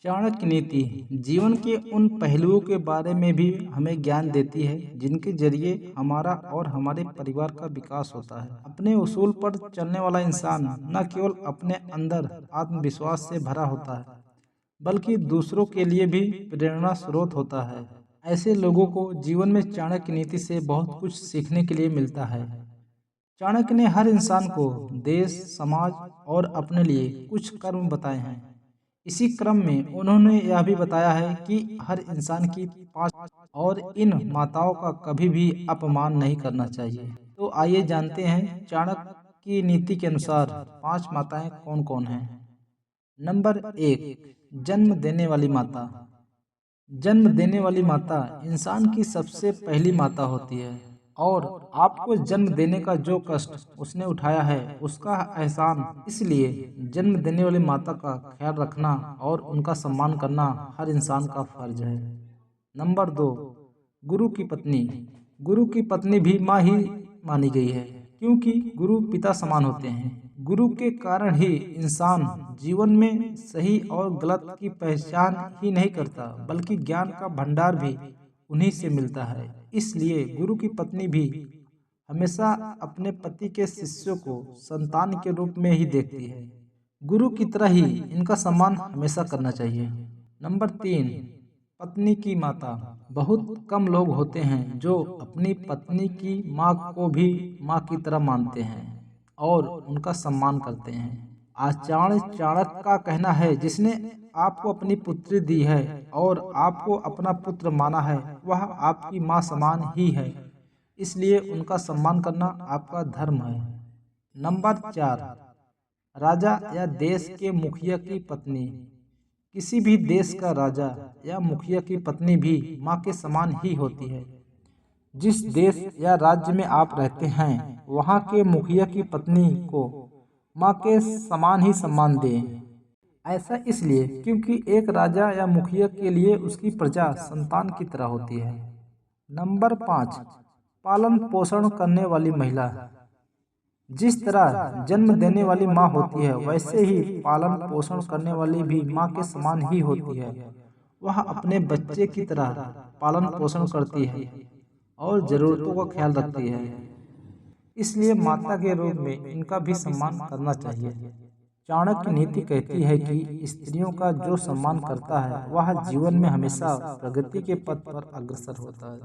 चाणक्य नीति जीवन के उन पहलुओं के बारे में भी हमें ज्ञान देती है जिनके जरिए हमारा और हमारे परिवार का विकास होता है। अपने उसूल पर चलने वाला इंसान न केवल अपने अंदर आत्मविश्वास से भरा होता है बल्कि दूसरों के लिए भी प्रेरणा स्रोत होता है। ऐसे लोगों को जीवन में चाणक्य नीति से बहुत कुछ सीखने के लिए मिलता है। चाणक्य ने हर इंसान को देश, समाज और अपने लिए कुछ कर्म बताए हैं। इसी क्रम में उन्होंने यह भी बताया है कि हर इंसान की पांच और इन माताओं का कभी भी अपमान नहीं करना चाहिए। तो आइए जानते हैं चाणक्य की नीति के अनुसार पांच माताएं कौन कौन हैं। नंबर 1, जन्म देने वाली माता। जन्म देने वाली माता इंसान की सबसे पहली माता होती है और आपको जन्म देने का जो कष्ट उसने उठाया है उसका एहसान, इसलिए जन्म देने वाली माता का ख्याल रखना और उनका सम्मान करना हर इंसान का फर्ज है। नंबर 2, गुरु की पत्नी। गुरु की पत्नी भी माँ ही मानी गई है क्योंकि गुरु पिता समान होते हैं। गुरु के कारण ही इंसान जीवन में सही और गलत की पहचान ही नहीं करता बल्कि ज्ञान का भंडार भी उन्हीं से मिलता है। इसलिए गुरु की पत्नी भी हमेशा अपने पति के शिष्यों को संतान के रूप में ही देखती है। गुरु की तरह ही इनका सम्मान हमेशा करना चाहिए। नंबर 3, पत्नी की माता। बहुत कम लोग होते हैं जो अपनी पत्नी की माँ को भी माँ की तरह मानते हैं और उनका सम्मान करते हैं। आचार्य चाणक्य का कहना है, जिसने आपको अपनी पुत्री दी है और आपको अपना पुत्र माना है वह आपकी माँ समान ही है, इसलिए उनका सम्मान करना आपका धर्म है। नंबर 4, राजा या देश के मुखिया की पत्नी। किसी भी देश का राजा या मुखिया की पत्नी भी माँ के समान ही होती है। जिस देश या राज्य में आप रहते हैं वहाँ के मुखिया की पत्नी को माँ के समान ही सम्मान दें। ऐसा इसलिए क्योंकि एक राजा या मुखिया के लिए उसकी प्रजा संतान की तरह होती है। नंबर 5, पालन पोषण करने वाली महिला। जिस तरह जन्म देने वाली माँ होती है वैसे ही पालन पोषण करने वाली भी माँ के समान ही होती है। वह अपने बच्चे की तरह पालन पोषण करती है और जरूरतों का ख्याल रखती है, इसलिए माता के रूप में इनका भी सम्मान करना चाहिए। चाणक्य नीति कहती है कि स्त्रियों का जो सम्मान करता है वह जीवन में हमेशा प्रगति के पथ पर अग्रसर होता है।